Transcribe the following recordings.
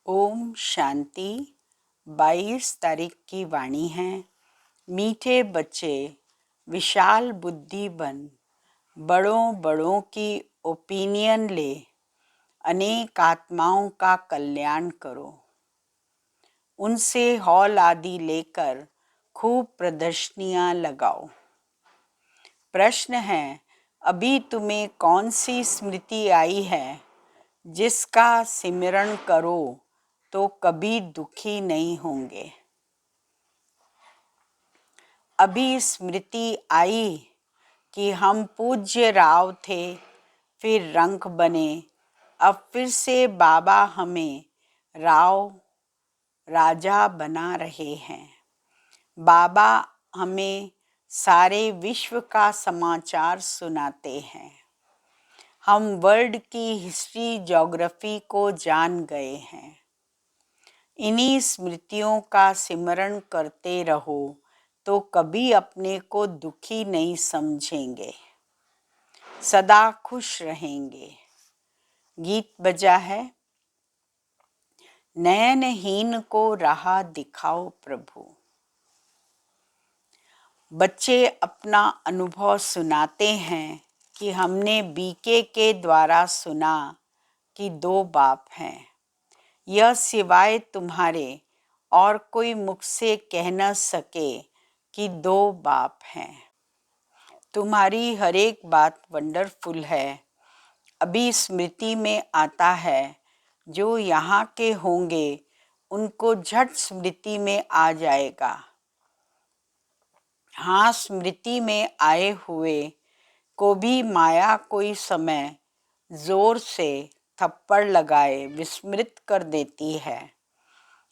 ओम शांति। 22 तारीख की वाणी है। मीठे बच्चे विशाल बुद्धि बन, बड़ों बड़ों की ओपिनियन ले, अनेक आत्माओं का कल्याण करो। उनसे हॉल आदि लेकर खूब प्रदर्शनियां लगाओ। प्रश्न है, अभी तुम्हें कौन सी स्मृति आई है जिसका सिमरण करो तो कभी दुखी नहीं होंगे। अभी स्मृति आई कि हम पूज्य राव थे, फिर रंक बने, अब फिर से बाबा हमें राव राजा बना रहे हैं। बाबा हमें सारे विश्व का समाचार सुनाते हैं। हम वर्ल्ड की हिस्ट्री ज्योग्राफी को जान गए हैं। इन्हीं स्मृतियों का सिमरण करते रहो तो कभी अपने को दुखी नहीं समझेंगे, सदा खुश रहेंगे। गीत बजा है। नयनहीन को राह दिखाओ प्रभु। बच्चे अपना अनुभव सुनाते हैं कि हमने बीके के द्वारा सुना कि 2 बाप हैं। यह सिवाय तुम्हारे और कोई मुख से कह न सके कि 2 बाप हैं। तुम्हारी हर एक बात वंडरफुल है। अभी स्मृति में आता है, जो यहाँ के होंगे उनको झट स्मृति में आ जाएगा। हाँ, स्मृति में आए हुए को भी माया कोई समय जोर से थप्पड़ लगाए विस्मृत कर देती है।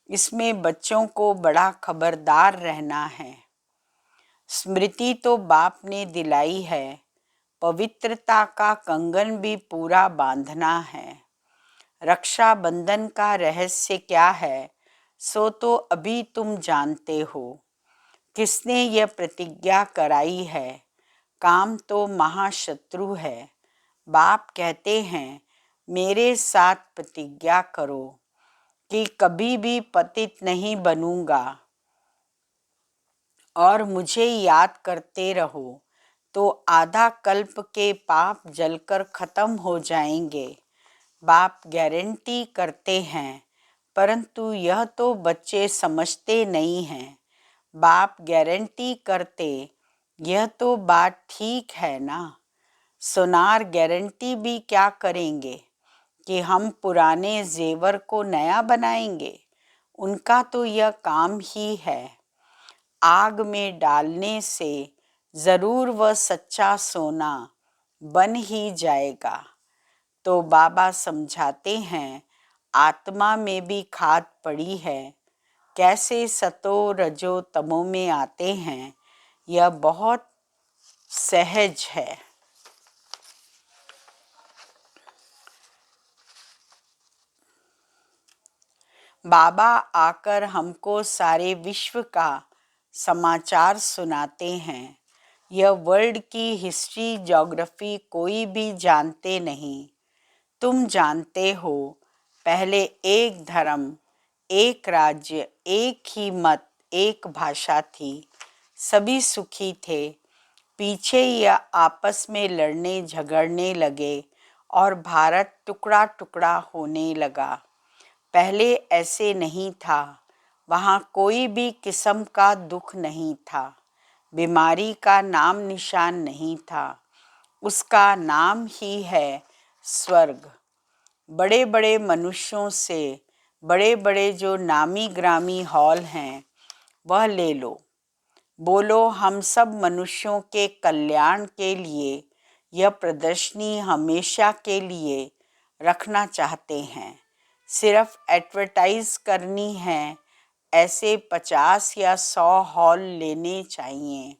इसमें बच्चों को बड़ा खबरदार रहना है। स्मृति तो बाप ने दिलाई है, पवित्रता का कंगन भी पूरा बांधना है। रक्षा बंधन का रहस्य क्या है, सो तो अभी तुम जानते हो। किसने यह प्रतिज्ञा कराई है, काम तो महाशत्रु है। बाप कहते हैं, मेरे साथ प्रतिज्ञा करो कि कभी भी पतित नहीं बनूंगा और मुझे याद करते रहो तो आधा कल्प के पाप जलकर खत्म हो जाएंगे। बाप गारंटी करते हैं, परंतु यह तो बच्चे समझते नहीं हैं। बाप गारंटी करते, यह तो बात ठीक है ना। सोनार गारंटी भी क्या करेंगे कि हम पुराने जेवर को नया बनाएंगे। उनका तो यह काम ही है। आग में डालने से जरूर वह सच्चा सोना बन ही जाएगा। तो बाबा समझाते हैं, आत्मा में भी खाद पड़ी है। कैसे सतो रजो तमो में आते हैं, यह बहुत सहज है। बाबा आकर हमको सारे विश्व का समाचार सुनाते हैं। यह वर्ल्ड की हिस्ट्री ज्योग्राफी कोई भी जानते नहीं। तुम जानते हो, पहले एक धर्म, एक राज्य, एक ही मत, एक भाषा थी। सभी सुखी थे। पीछे यह आपस में लड़ने झगड़ने लगे और भारत टुकड़ा टुकड़ा होने लगा। पहले ऐसे नहीं था। वहाँ कोई भी किस्म का दुख नहीं था। बीमारी का नाम निशान नहीं था। उसका नाम ही है स्वर्ग। बड़े बड़े मनुष्यों से बड़े बड़े जो नामी ग्रामी हॉल हैं, वह ले लो। बोलो, हम सब मनुष्यों के कल्याण के लिए यह प्रदर्शनी हमेशा के लिए रखना चाहते हैं। सिर्फ एडवर्टाइज करनी है। ऐसे 50 या 100 हॉल लेने चाहिए।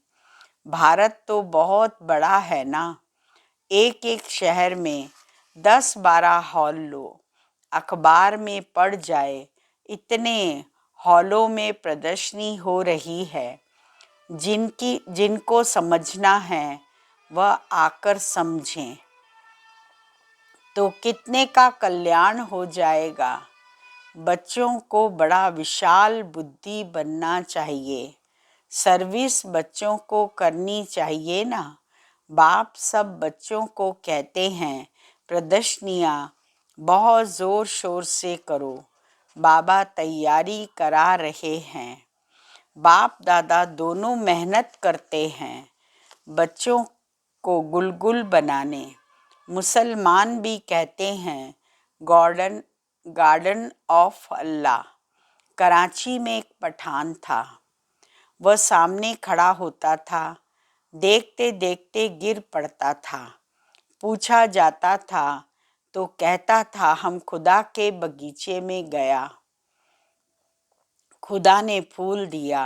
भारत तो बहुत बड़ा है ना। एक एक शहर में 10-12 हॉल लो। अखबार में पढ़ जाए, इतने हॉलों में प्रदर्शनी हो रही है। जिनको समझना है वह आकर समझें, तो कितने का कल्याण हो जाएगा। बच्चों को बड़ा विशाल बुद्धि बनना चाहिए। सर्विस बच्चों को करनी चाहिए ना। बाप सब बच्चों को कहते हैं प्रदर्शनियाँ बहुत ज़ोर शोर से करो। बाबा तैयारी करा रहे हैं। बाप दादा दोनों मेहनत करते हैं बच्चों को गुलगुल बनाने। मुसलमान भी कहते हैं गार्डन गार्डन ऑफ अल्लाह। कराची में एक पठान था। वह सामने खड़ा होता था, देखते देखते गिर पड़ता था। पूछा जाता था तो कहता था हम खुदा के बगीचे में गया, खुदा ने फूल दिया।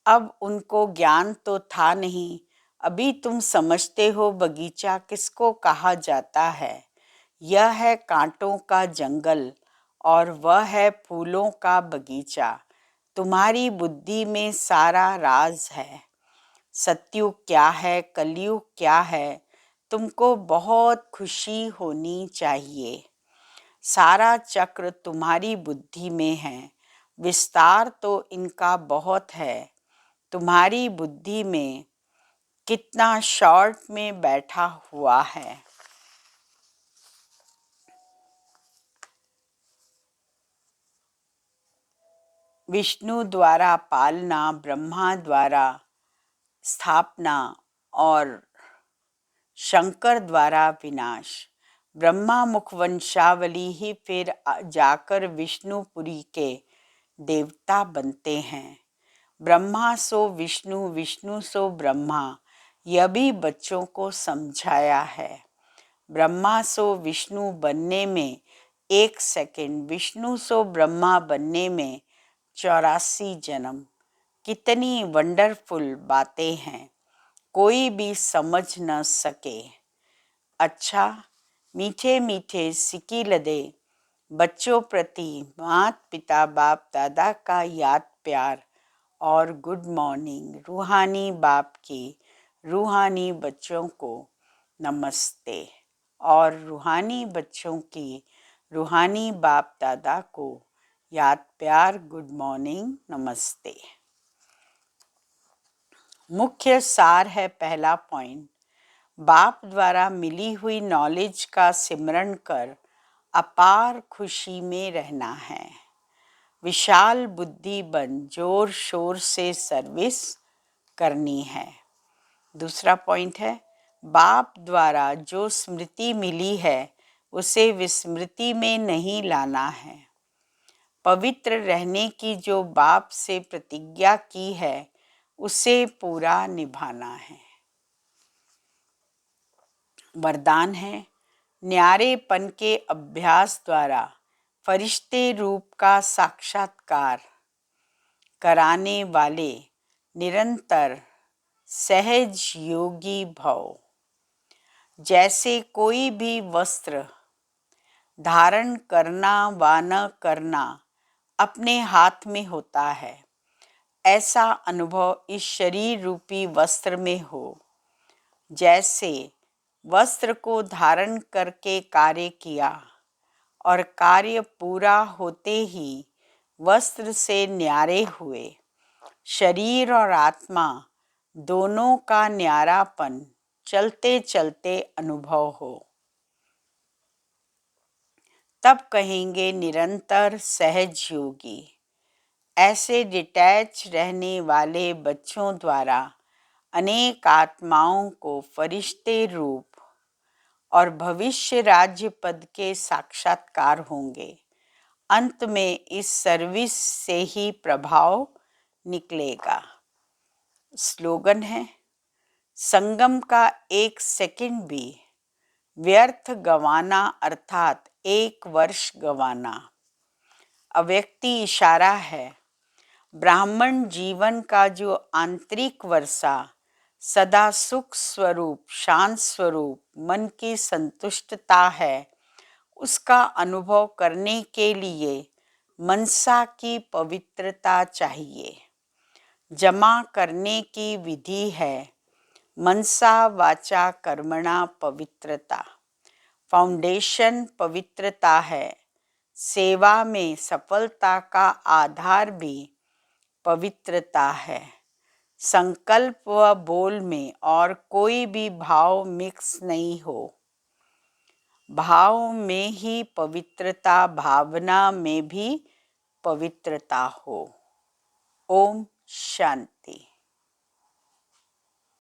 अब उनको ज्ञान तो था नहीं। अभी तुम समझते हो बगीचा किसको कहा जाता है। यह है कांटों का जंगल और वह है फूलों का बगीचा। तुम्हारी बुद्धि में सारा राज है। सतयुग क्या है, कलयुग क्या है, तुमको बहुत खुशी होनी चाहिए। सारा चक्र तुम्हारी बुद्धि में है। विस्तार तो इनका बहुत है। तुम्हारी बुद्धि में कितना शॉर्ट में बैठा हुआ है। विष्णु द्वारा पालना, ब्रह्मा द्वारा स्थापना और शंकर द्वारा विनाश। ब्रह्मा मुख वंशावली ही फिर जाकर विष्णुपुरी के देवता बनते हैं। ब्रह्मा सो विष्णु, विष्णु सो ब्रह्मा, यह भी बच्चों को समझाया है। ब्रह्मा सो विष्णु बनने में 1 सेकंड, विष्णु सो ब्रह्मा बनने में 84 जन्म। कितनी वंडरफुल बातें हैं, कोई भी समझ न सके। अच्छा, मीठे मीठे सिकी लदे बच्चों प्रति माता पिता बाप दादा का याद प्यार और गुड मॉर्निंग। रूहानी बाप की रूहानी बच्चों को नमस्ते और रूहानी बच्चों की रूहानी बाप दादा को याद प्यार गुड मॉर्निंग नमस्ते। मुख्य सार है पहला पॉइंट, बाप द्वारा मिली हुई नॉलेज का सिमरण कर अपार खुशी में रहना है। विशाल बुद्धि बन जोर शोर से सर्विस करनी है। दूसरा पॉइंट है, बाप द्वारा जो स्मृति मिली है उसे विस्मृति में नहीं लाना है। पवित्र रहने की जो बाप से प्रतिज्ञा की है उसे पूरा निभाना है। वरदान है, न्यारेपन के अभ्यास द्वारा फरिश्ते रूप का साक्षात्कार कराने वाले निरंतर सहज योगी भव। जैसे कोई भी वस्त्र धारण करना व न करना अपने हाथ में होता है, ऐसा अनुभव इस शरीर रूपी वस्त्र में हो। जैसे वस्त्र को धारण करके कार्य किया और कार्य पूरा होते ही वस्त्र से न्यारे हुए, शरीर और आत्मा दोनों का न्यारापन चलते चलते अनुभव हो, तब कहेंगे निरंतर सहज योगी। ऐसे डिटैच रहने वाले बच्चों द्वारा अनेक आत्माओं को फरिश्ते रूप और भविष्य राज्य पद के साक्षात्कार होंगे। अंत में इस सर्विस से ही प्रभाव निकलेगा। स्लोगन है, संगम का 1 सेकंड भी व्यर्थ गंवाना अर्थात 1 वर्ष गंवाना। अव्यक्ति इशारा है, ब्राह्मण जीवन का जो आंतरिक वर्षा सदा सुख स्वरूप शांत स्वरूप मन की संतुष्टता है, उसका अनुभव करने के लिए मनसा की पवित्रता चाहिए। जमा करने की विधि है मनसा वाचा कर्मणा पवित्रता। फाउंडेशन पवित्रता है, सेवा में सफलता का आधार भी पवित्रता है। संकल्प व बोल में और कोई भी भाव मिक्स नहीं हो। भाव में ही पवित्रता, भावना में भी पवित्रता हो। ओम शांति।